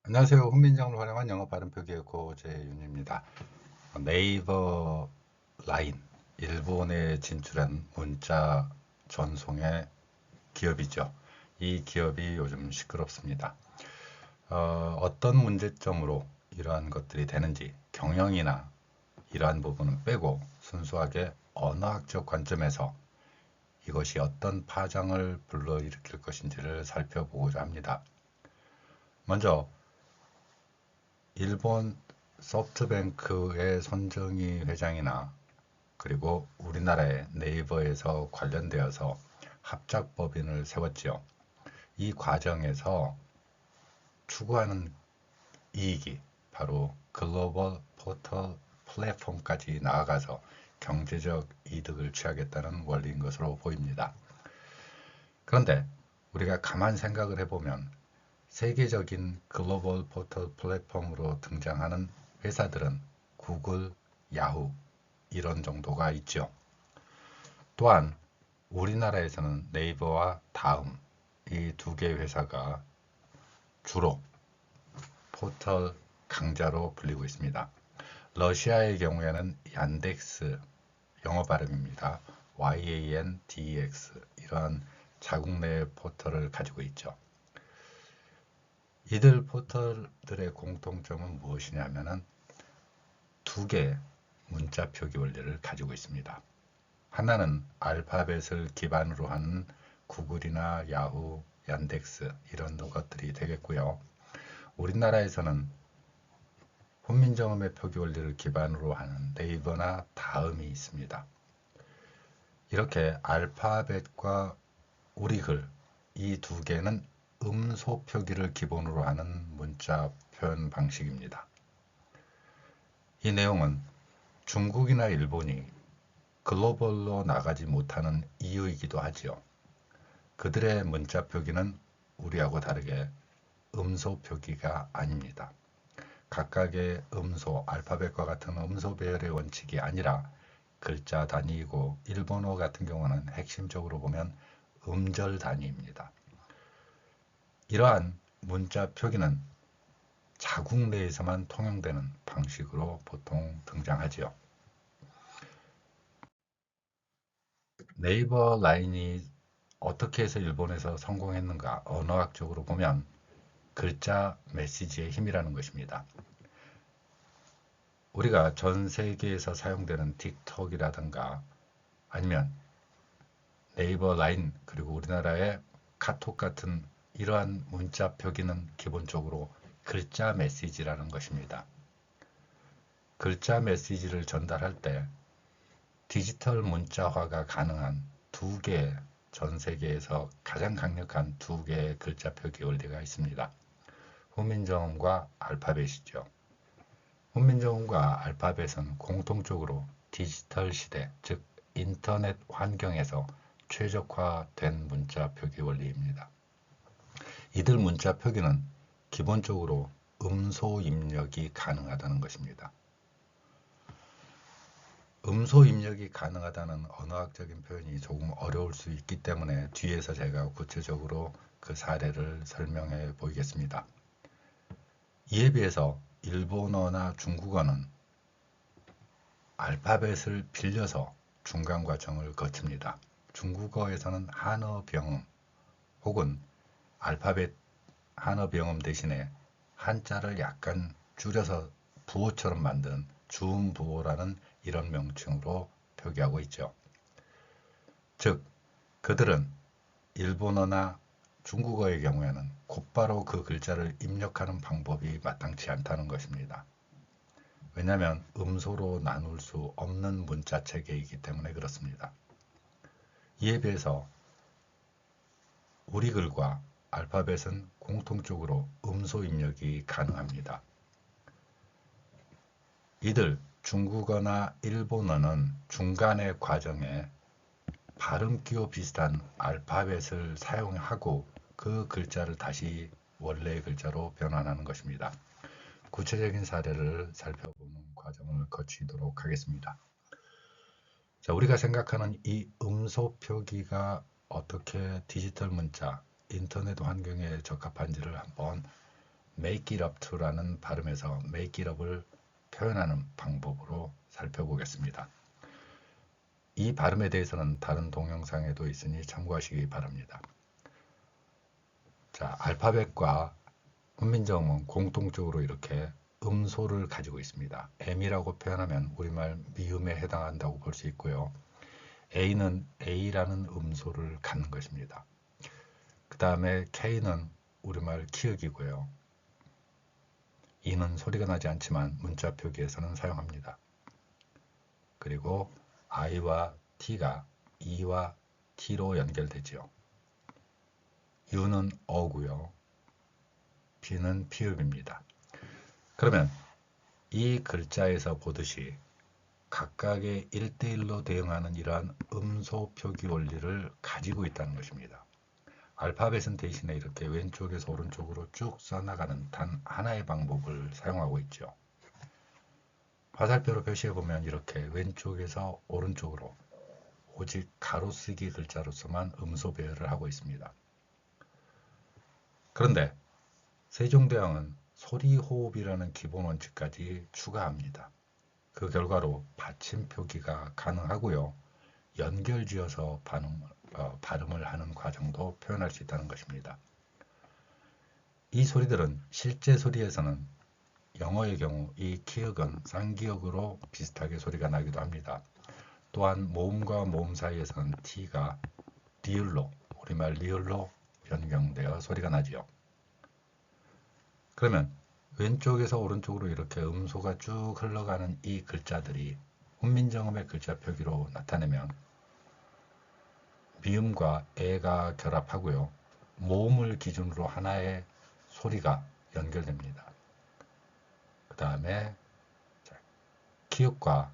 안녕하세요. 훈민정음을 활용한 영어 발음 표기의 고재윤입니다. 네이버 라인, 일본에 진출한 문자 전송의 기업이죠. 이 기업이 요즘 시끄럽습니다. 어떤 문제점으로 이러한 것들이 되는지 경영이나 이러한 부분은 빼고 순수하게 언어학적 관점에서 이것이 어떤 파장을 불러일으킬 것인지를 살펴보고자 합니다. 먼저 일본 소프트뱅크의 손정희 회장이나 그리고 우리나라의 네이버에서 관련되어서 합작법인을 세웠지요. 이 과정에서 추구하는 이익이 바로 글로벌 포털 플랫폼까지 나아가서 경제적 이득을 취하겠다는 원리인 것으로 보입니다. 그런데 우리가 가만 생각을 해보면 세계적인 글로벌 포털 플랫폼으로 등장하는 회사들은 구글, 야후 이런 정도가 있죠. 또한 우리나라에서는 네이버와 다음 이 두 개 회사가 주로 포털 강자로 불리고 있습니다. 러시아의 경우에는 얀덱스, 영어 발음입니다. YANDEX 이러한 자국 내 포털을 가지고 있죠. 이들 포털들의 공통점은 무엇이냐면은 두 개의 문자 표기 원리를 가지고 있습니다. 하나는 알파벳을 기반으로 하는 구글이나 야후, 얀덱스 이런 것들이 되겠고요. 우리나라에서는 훈민정음의 표기 원리를 기반으로 하는 네이버나 다음이 있습니다. 이렇게 알파벳과 우리글 이 두 개는 음소 표기를 기본으로 하는 문자 표현 방식입니다. 이 내용은 중국이나 일본이 글로벌로 나가지 못하는 이유이기도 하지요. 그들의 문자 표기는 우리하고 다르게 음소 표기가 아닙니다. 각각의 음소, 알파벳과 같은 음소 배열의 원칙이 아니라 글자 단위이고 일본어 같은 경우는 핵심적으로 보면 음절 단위입니다. 이러한 문자 표기는 자국 내에서만 통용되는 방식으로 보통 등장하지요. 네이버 라인이 어떻게 해서 일본에서 성공했는가 언어학적으로 보면 글자 메시지의 힘이라는 것입니다. 우리가 전 세계에서 사용되는 틱톡이라든가 아니면 네이버 라인 그리고 우리나라의 카톡 같은 이러한 문자 표기는 기본적으로 글자 메시지라는 것입니다. 글자 메시지를 전달할 때 디지털 문자화가 가능한 두 개의 전 세계에서 가장 강력한 두 개의 글자 표기 원리가 있습니다. 훈민정음과 알파벳이죠. 훈민정음과 알파벳은 공통적으로 디지털 시대, 즉 인터넷 환경에서 최적화된 문자 표기 원리입니다. 이들 문자 표기는 기본적으로 음소 입력이 가능하다는 것입니다. 음소 입력이 가능하다는 언어학적인 표현이 조금 어려울 수 있기 때문에 뒤에서 제가 구체적으로 그 사례를 설명해 보이겠습니다. 이에 비해서 일본어나 중국어는 알파벳을 빌려서 중간 과정을 거칩니다. 중국어에서는 한어 병음 혹은 알파벳 한어 병음 대신에 한자를 약간 줄여서 부호처럼 만든 주음부호라는 이런 명칭으로 표기하고 있죠. 즉, 그들은 일본어나 중국어의 경우에는 곧바로 그 글자를 입력하는 방법이 마땅치 않다는 것입니다. 왜냐하면 음소로 나눌 수 없는 문자 체계이기 때문에 그렇습니다. 이에 비해서 우리 글과 알파벳은 공통적으로 음소 입력이 가능합니다. 이들 중국어나 일본어는 중간의 과정에 발음 기호 비슷한 알파벳을 사용하고 그 글자를 다시 원래의 글자로 변환하는 것입니다. 구체적인 사례를 살펴보는 과정을 거치도록 하겠습니다. 자, 우리가 생각하는 이 음소 표기가 어떻게 디지털 문자, 인터넷 환경에 적합한지를 한번 make it up to라는 발음에서 make it up을 표현하는 방법으로 살펴보겠습니다. 이 발음에 대해서는 다른 동영상에도 있으니 참고하시기 바랍니다. 자, 알파벳과 훈민정음은 공통적으로 이렇게 음소를 가지고 있습니다. M이라고 표현하면 우리말 미음에 해당한다고 볼 수 있고요. A는 A라는 음소를 갖는 것입니다. 그 다음에 K는 우리말 키읔이고요. E는 소리가 나지 않지만 문자 표기에서는 사용합니다. 그리고 I와 T가 E와 T로 연결되지요. U는 어고요. B는 피읍입니다. 그러면 이 글자에서 보듯이 각각의 1대1로 대응하는 이러한 음소 표기 원리를 가지고 있다는 것입니다. 알파벳은 대신에 이렇게 왼쪽에서 오른쪽으로 쭉 써나가는 단 하나의 방법을 사용하고 있죠. 화살표로 표시해보면 이렇게 왼쪽에서 오른쪽으로 오직 가로쓰기 글자로서만 음소 배열을 하고 있습니다. 그런데 세종대왕은 소리호흡이라는 기본 원칙까지 추가합니다. 그 결과로 받침 표기가 가능하고요. 연결지어서 발음을 하는 과정도 표현할 수 있다는 것입니다. 이 소리들은 실제 소리에서는 영어의 경우 이 키읔은 쌍기역으로 비슷하게 소리가 나기도 합니다. 또한 모음과 모음 사이에서는 T가 리을로, 우리말 리을로 변경되어 소리가 나지요. 그러면 왼쪽에서 오른쪽으로 이렇게 음소가 쭉 흘러가는 이 글자들이 훈민정음의 글자 표기로 나타내면 미음과 애가 결합하고요. 모음을 기준으로 하나의 소리가 연결됩니다. 그 다음에 키읔과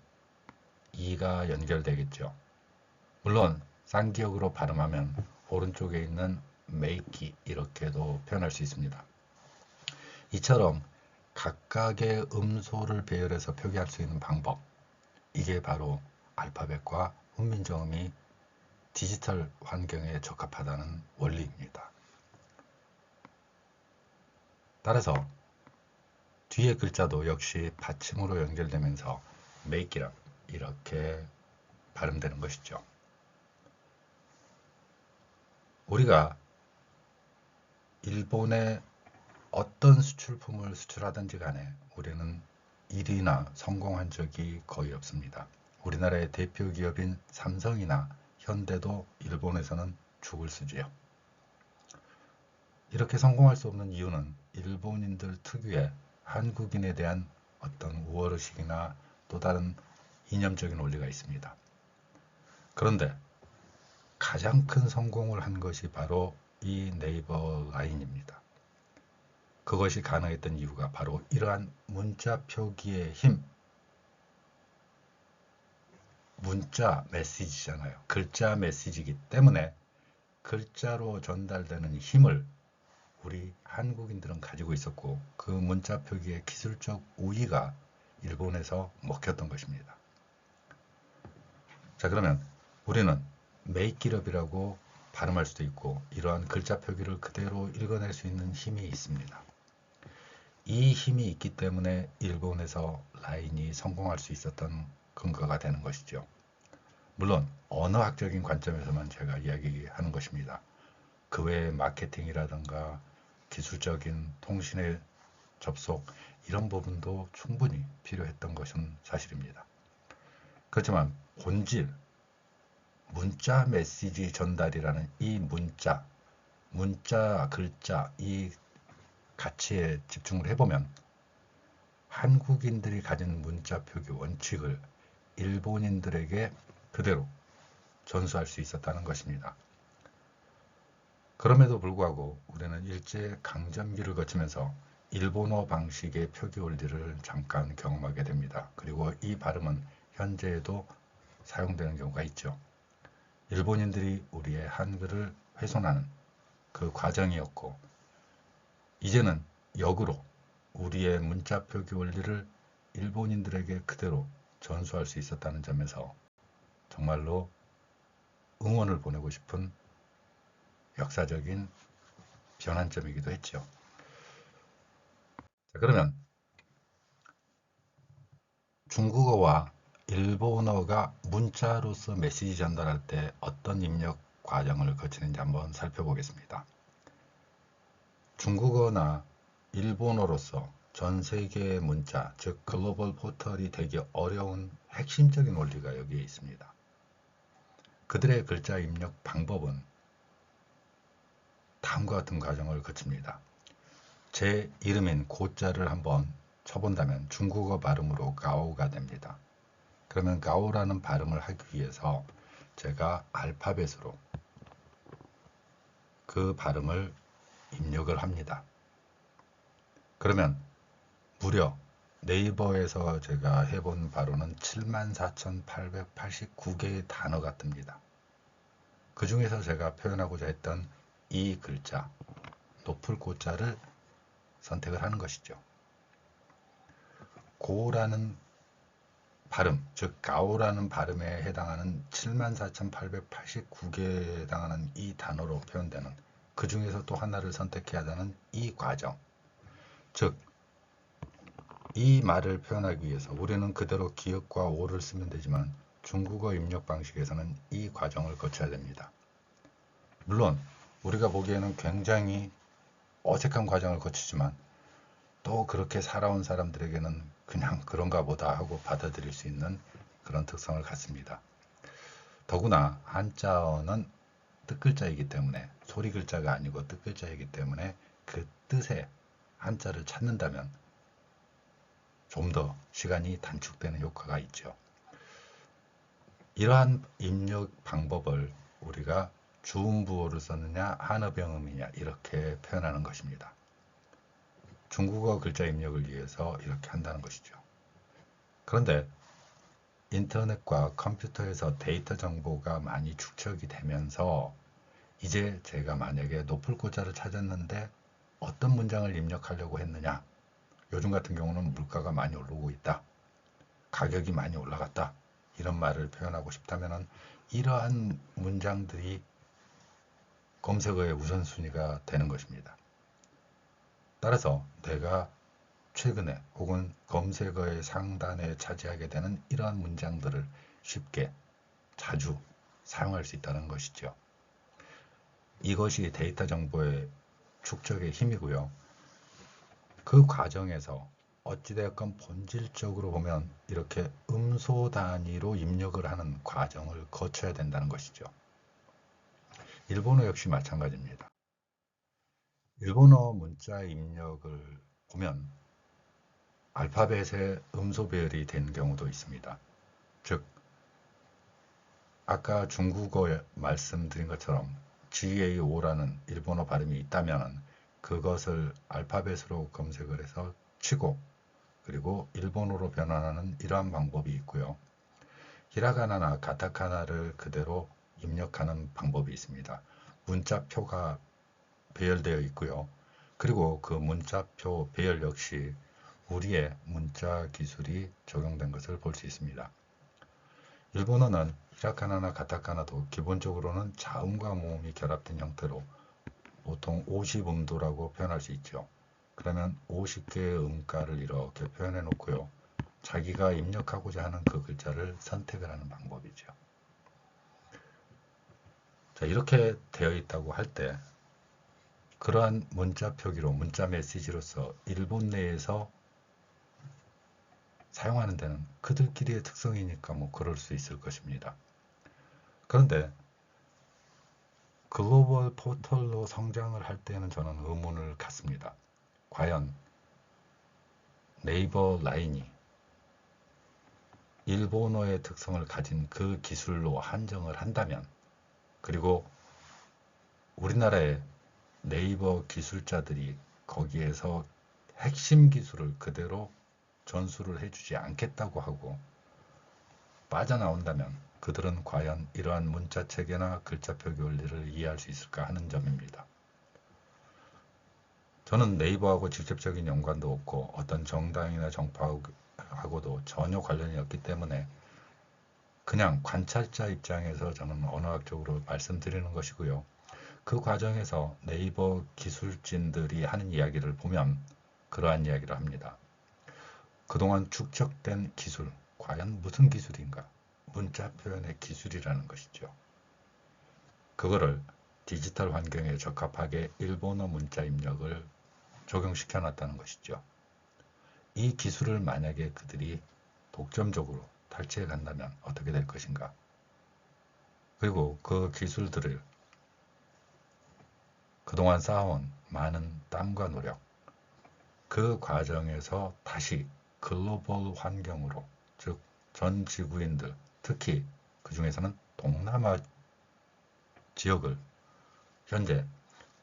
이가 연결되겠죠. 물론 쌍기역으로 발음하면 오른쪽에 있는 make 이렇게도 표현할 수 있습니다. 이처럼 각각의 음소를 배열해서 표기할 수 있는 방법, 이게 바로 알파벳과 훈민정음이 디지털 환경에 적합하다는 원리입니다. 따라서 뒤에 글자도 역시 받침으로 연결되면서 make it up 이렇게 발음되는 것이죠. 우리가 일본에 어떤 수출품을 수출하든지 간에 우리는 일이나 성공한 적이 거의 없습니다. 우리나라의 대표 기업인 삼성이나 현대도 일본에서는 죽을 쓰지요. 이렇게 성공할 수 없는 이유는 일본인들 특유의 한국인에 대한 어떤 우월의식이나 또 다른 이념적인 원리가 있습니다. 그런데 가장 큰 성공을 한 것이 바로 이 네이버 라인입니다. 그것이 가능했던 이유가 바로 이러한 문자 표기의 힘, 문자 메시지잖아요. 글자 메시지이기 때문에 글자로 전달되는 힘을 우리 한국인들은 가지고 있었고 그 문자 표기의 기술적 우위가 일본에서 먹혔던 것입니다. 자, 그러면 우리는 make it up이라고 발음할 수도 있고 이러한 글자 표기를 그대로 읽어낼 수 있는 힘이 있습니다. 이 힘이 있기 때문에 일본에서 라인이 성공할 수 있었던 근거가 되는 것이죠. 물론 언어학적인 관점에서만 제가 이야기하는 것입니다. 그 외에 마케팅이라든가 기술적인 통신의 접속 이런 부분도 충분히 필요했던 것은 사실입니다. 그렇지만 본질, 문자 메시지 전달이라는 이 문자, 글자, 이 가치에 집중을 해보면 한국인들이 가진 문자 표기 원칙을 일본인들에게 그대로 전수할 수 있었다는 것입니다. 그럼에도 불구하고 우리는 일제 강점기를 거치면서 일본어 방식의 표기 원리를 잠깐 경험하게 됩니다. 그리고 이 발음은 현재에도 사용되는 경우가 있죠. 일본인들이 우리의 한글을 훼손하는 그 과정이었고 이제는 역으로 우리의 문자 표기 원리를 일본인들에게 그대로 전수할 수 있었다는 점에서 정말로 응원을 보내고 싶은 역사적인 변환점이기도 했죠. 그러면 중국어와 일본어가 문자로서 메시지 전달할 때 어떤 입력 과정을 거치는지 한번 살펴보겠습니다. 중국어나 일본어로서 전 세계의 문자, 즉 글로벌 포털이 되기 어려운 핵심적인 원리가 여기에 있습니다. 그들의 글자 입력 방법은 다음과 같은 과정을 거칩니다. 제 이름인 고자를 한번 쳐본다면 중국어 발음으로 가오가 됩니다. 그러면 가오라는 발음을 하기 위해서 제가 알파벳으로 그 발음을 입력을 합니다. 그러면 무려 네이버에서 제가 해본 바로는 74,889개의 단어가 뜹니다. 그 중에서 제가 표현하고자 했던 이 글자, 높을 고자를 선택을 하는 것이죠. 고라는 발음, 즉 가오라는 발음에 해당하는 74,889개에 해당하는 이 단어로 표현되는 그 중에서 또 하나를 선택해야 하는 이 과정, 즉 이 말을 표현하기 위해서 우리는 그대로 기역과 오를 쓰면 되지만 중국어 입력 방식에서는 이 과정을 거쳐야 됩니다. 물론 우리가 보기에는 굉장히 어색한 과정을 거치지만 또 그렇게 살아온 사람들에게는 그냥 그런가 보다 하고 받아들일 수 있는 그런 특성을 갖습니다. 더구나 한자어는 뜻글자이기 때문에 소리 글자가 아니고 뜻글자이기 때문에 그 뜻의 한자를 찾는다면 좀 더 시간이 단축되는 효과가 있죠. 이러한 입력 방법을 우리가 주음부호를 썼느냐 한어병음이냐 이렇게 표현하는 것입니다. 중국어 글자 입력을 위해서 이렇게 한다는 것이죠. 그런데 인터넷과 컴퓨터에서 데이터 정보가 많이 축적이 되면서 이제 제가 만약에 높을 고자를 찾았는데 어떤 문장을 입력하려고 했느냐, 요즘 같은 경우는 물가가 많이 오르고 있다, 가격이 많이 올라갔다, 이런 말을 표현하고 싶다면 이러한 문장들이 검색어의 우선순위가 되는 것입니다. 따라서 내가 최근에 혹은 검색어의 상단에 차지하게 되는 이러한 문장들을 쉽게 자주 사용할 수 있다는 것이죠. 이것이 데이터 정보의 축적의 힘이고요. 그 과정에서 어찌되었건 본질적으로 보면 이렇게 음소 단위로 입력을 하는 과정을 거쳐야 된다는 것이죠. 일본어 역시 마찬가지입니다. 일본어 문자 입력을 보면 알파벳의 음소 배열이 된 경우도 있습니다. 즉 아까 중국어에 말씀드린 것처럼 GAO라는 일본어 발음이 있다면 그것을 알파벳으로 검색을 해서 치고 그리고 일본어로 변환하는 이러한 방법이 있고요. 히라가나나 가타카나를 그대로 입력하는 방법이 있습니다. 문자표가 배열되어 있고요. 그리고 그 문자표 배열 역시 우리의 문자 기술이 적용된 것을 볼 수 있습니다. 일본어는 히라카나나 가타카나도 기본적으로는 자음과 모음이 결합된 형태로 보통 50음도라고 표현할 수 있죠. 그러면 50개의 음가를 이렇게 표현해 놓고요. 자기가 입력하고자 하는 그 글자를 선택을 하는 방법이죠. 자, 이렇게 되어 있다고 할 때 그러한 문자 표기로 문자 메시지로서 일본 내에서 사용하는 데는 그들끼리의 특성이니까 뭐 그럴 수 있을 것입니다. 그런데 글로벌 포털로 성장을 할 때는 저는 의문을 갖습니다. 과연 네이버 라인이 일본어의 특성을 가진 그 기술로 한정을 한다면, 그리고 우리나라의 네이버 기술자들이 거기에서 핵심 기술을 그대로 전수를 해주지 않겠다고 하고 빠져나온다면 그들은 과연 이러한 문자 체계나 글자 표기 원리를 이해할 수 있을까 하는 점입니다. 저는 네이버하고 직접적인 연관도 없고 어떤 정당이나 정파하고도 전혀 관련이 없기 때문에 그냥 관찰자 입장에서 저는 언어학적으로 말씀드리는 것이고요. 그 과정에서 네이버 기술진들이 하는 이야기를 보면 그러한 이야기를 합니다. 그동안 축적된 기술, 과연 무슨 기술인가? 문자 표현의 기술이라는 것이죠. 그거를 디지털 환경에 적합하게 일본어 문자 입력을 적용시켜 놨다는 것이죠. 이 기술을 만약에 그들이 독점적으로 탈취해 간다면 어떻게 될 것인가? 그리고 그 기술들을 그동안 쌓아온 많은 땀과 노력, 그 과정에서 다시 글로벌 환경으로, 즉 전 지구인들, 특히 그 중에서는 동남아 지역을 현재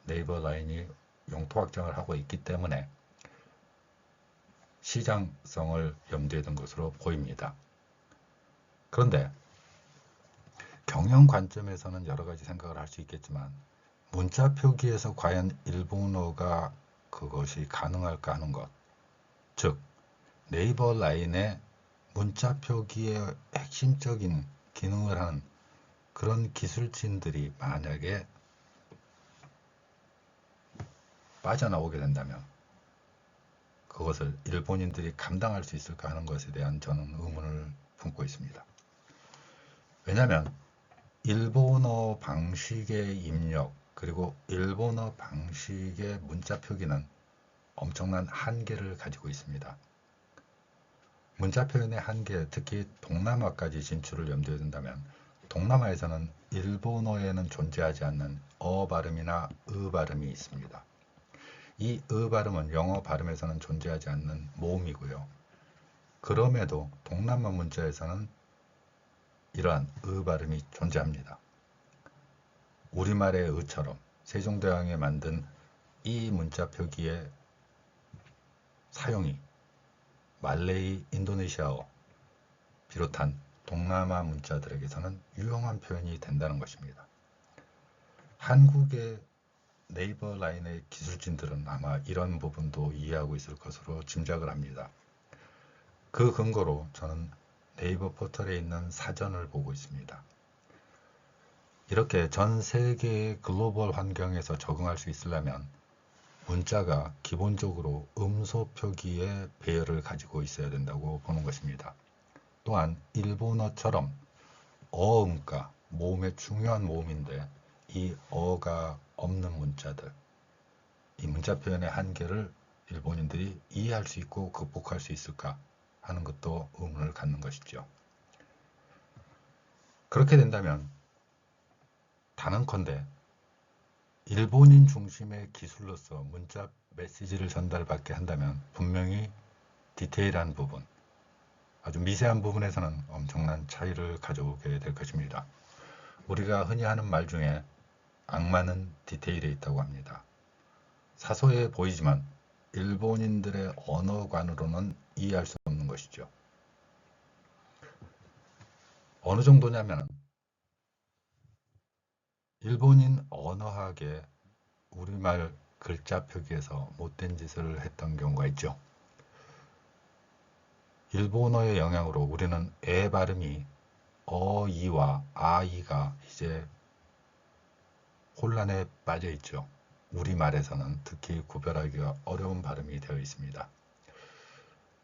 네이버 라인이 영토 확장을 하고 있기 때문에 시장성을 염두에 둔 것으로 보입니다. 그런데 경영 관점에서는 여러 가지 생각을 할 수 있겠지만 문자 표기에서 과연 일본어가 그것이 가능할까 하는 것, 즉 네이버 라인의 문자 표기의 핵심적인 기능을 하는 그런 기술진들이 만약에 빠져나오게 된다면 그것을 일본인들이 감당할 수 있을까 하는 것에 대한 저는 의문을 품고 있습니다. 왜냐하면 일본어 방식의 입력 그리고 일본어 방식의 문자 표기는 엄청난 한계를 가지고 있습니다. 문자 표현의 한계, 특히 동남아까지 진출을 염두에 둔다면 동남아에서는 일본어에는 존재하지 않는 어 발음이나 으 발음이 있습니다. 이 으 발음은 영어 발음에서는 존재하지 않는 모음이고요. 그럼에도 동남아 문자에서는 이러한 으 발음이 존재합니다. 우리말의 으처럼 세종대왕이 만든 이 문자 표기의 사용이 말레이, 인도네시아어 비롯한 동남아 문자들에게서는 유용한 표현이 된다는 것입니다. 한국의 네이버 라인의 기술진들은 아마 이런 부분도 이해하고 있을 것으로 짐작을 합니다. 그 근거로 저는 네이버 포털에 있는 사전을 보고 있습니다. 이렇게 전 세계의 글로벌 환경에서 적응할 수 있으려면 문자가 기본적으로 음소 표기의 배열을 가지고 있어야 된다고 보는 것입니다. 또한 일본어처럼 어음가, 모음의 중요한 모음인데 이 어가 없는 문자들, 이 문자 표현의 한계를 일본인들이 이해할 수 있고 극복할 수 있을까 하는 것도 의문을 갖는 것이죠. 그렇게 된다면 단언컨대 일본인 중심의 기술로서 문자 메시지를 전달받게 한다면 분명히 디테일한 부분, 아주 미세한 부분에서는 엄청난 차이를 가져오게 될 것입니다. 우리가 흔히 하는 말 중에 악마는 디테일에 있다고 합니다. 사소해 보이지만 일본인들의 언어관으로는 이해할 수 없는 것이죠. 어느 정도냐면 일본인 언어학에 우리말 글자 표기에서 못된 짓을 했던 경우가 있죠. 일본어의 영향으로 우리는 에 발음이 어이와 아이가 이제 혼란에 빠져 있죠. 우리말에서는 특히 구별하기가 어려운 발음이 되어 있습니다.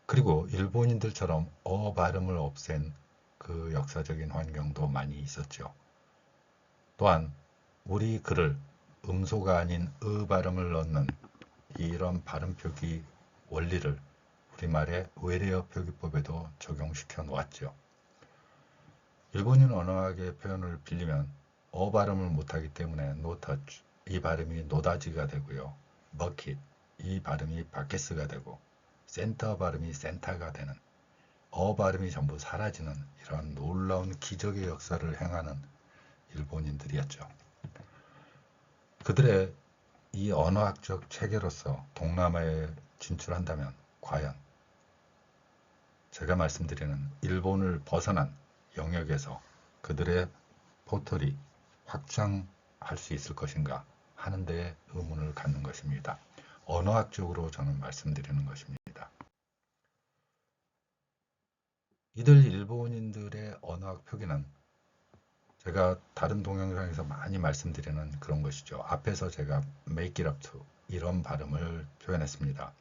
그리고 일본인들처럼 어 발음을 없앤 그 역사적인 환경도 많이 있었죠. 또한 우리 글을 음소가 아닌 으 발음을 넣는 이런 발음 표기 원리를 우리말의 외래어 표기법에도 적용시켜 놓았죠. 일본인 언어학의 표현을 빌리면 어 발음을 못하기 때문에 no touch, 이 발음이 노다지가 되고요. bucket, 이 발음이 바켓스가 되고 센터 발음이 센타가 되는 어 발음이 전부 사라지는 이런 놀라운 기적의 역사를 행하는 일본인들이었죠. 그들의 이 언어학적 체계로서 동남아에 진출한다면 과연 제가 말씀드리는 일본을 벗어난 영역에서 그들의 포털이 확장할 수 있을 것인가 하는 데에 의문을 갖는 것입니다. 언어학적으로 저는 말씀드리는 것입니다. 이들 일본인들의 언어학 표기는 제가 다른 동영상에서 많이 말씀드리는 그런 것이죠. 앞에서 제가 make it up to 이런 발음을 표현했습니다.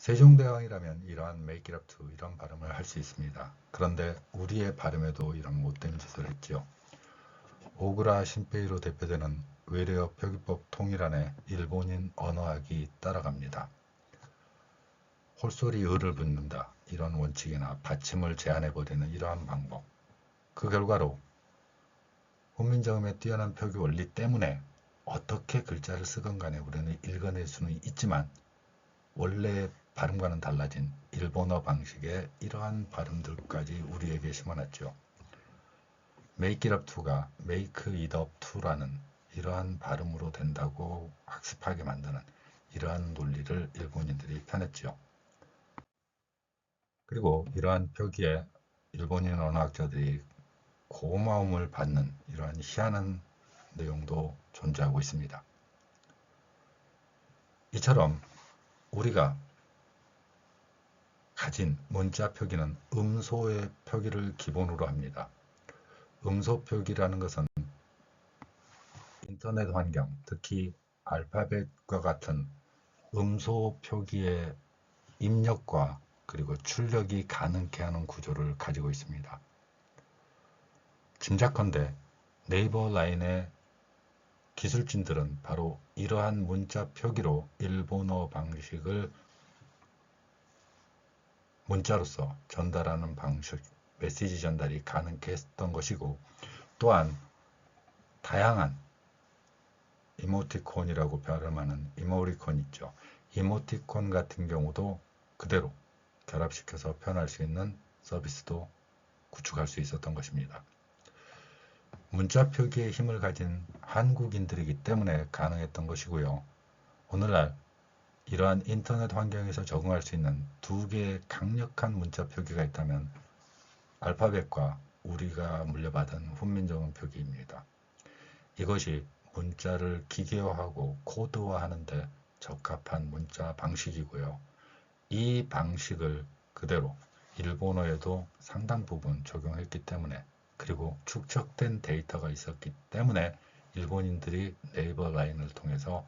세종대왕이라면 이러한 make it up to 이런 발음을 할 수 있습니다. 그런데 우리의 발음에도 이런 못된 짓을 했죠. 오그라 신페이로 대표되는 외래어 표기법 통일안에 일본인 언어학이 따라갑니다. 홀소리 을을 붙는다 이런 원칙이나 받침을 제한해버리는 이러한 방법, 그 결과로 훈민정음의 뛰어난 표기 원리 때문에 어떻게 글자를 쓰건 간에 우리는 읽어낼 수는 있지만 원래 발음과는 달라진 일본어 방식의 이러한 발음들까지 우리에게 심어놨죠. make it up to가 make it up to라는 이러한 발음으로 된다고 학습하게 만드는 이러한 논리를 일본인들이 펴냈죠. 그리고 이러한 표기에 일본인 언어학자들이 고마움을 받는 이러한 희한한 내용도 존재하고 있습니다. 이처럼 우리가 가진 문자 표기는 음소의 표기를 기본으로 합니다. 음소 표기라는 것은 인터넷 환경, 특히 알파벳과 같은 음소 표기의 입력과 그리고 출력이 가능케 하는 구조를 가지고 있습니다. 짐작컨대 네이버 라인의 기술진들은 바로 이러한 문자 표기로 일본어 방식을 문자로서 전달하는 방식, 메시지 전달이 가능케 했던 것이고, 또한 다양한 이모티콘이라고 발음하는 이모리콘 있죠. 이모티콘 같은 경우도 그대로 결합시켜서 표현할 수 있는 서비스도 구축할 수 있었던 것입니다. 문자 표기의 힘을 가진 한국인들이기 때문에 가능했던 것이고요. 오늘날 이러한 인터넷 환경에서 적응할 수 있는 두 개의 강력한 문자 표기가 있다면 알파벳과 우리가 물려받은 훈민정음 표기입니다. 이것이 문자를 기계화하고 코드화하는 데 적합한 문자 방식이고요. 이 방식을 그대로 일본어에도 상당 부분 적용했기 때문에, 그리고 축적된 데이터가 있었기 때문에 일본인들이 네이버 라인을 통해서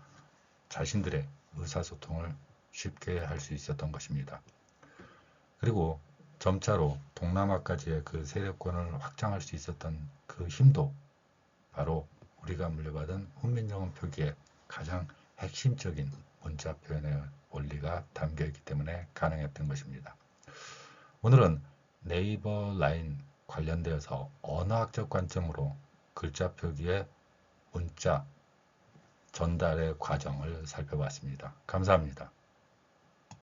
자신들의 의사소통을 쉽게 할 수 있었던 것입니다. 그리고 점차로 동남아까지의 그 세력권을 확장할 수 있었던 그 힘도 바로 우리가 물려받은 훈민정음 표기의 가장 핵심적인 문자 표현의 원리가 담겨있기 때문에 가능했던 것입니다. 오늘은 네이버 라인 관련되어서 언어학적 관점으로 글자 표기의 문자 전달의 과정을 살펴봤습니다. 감사합니다.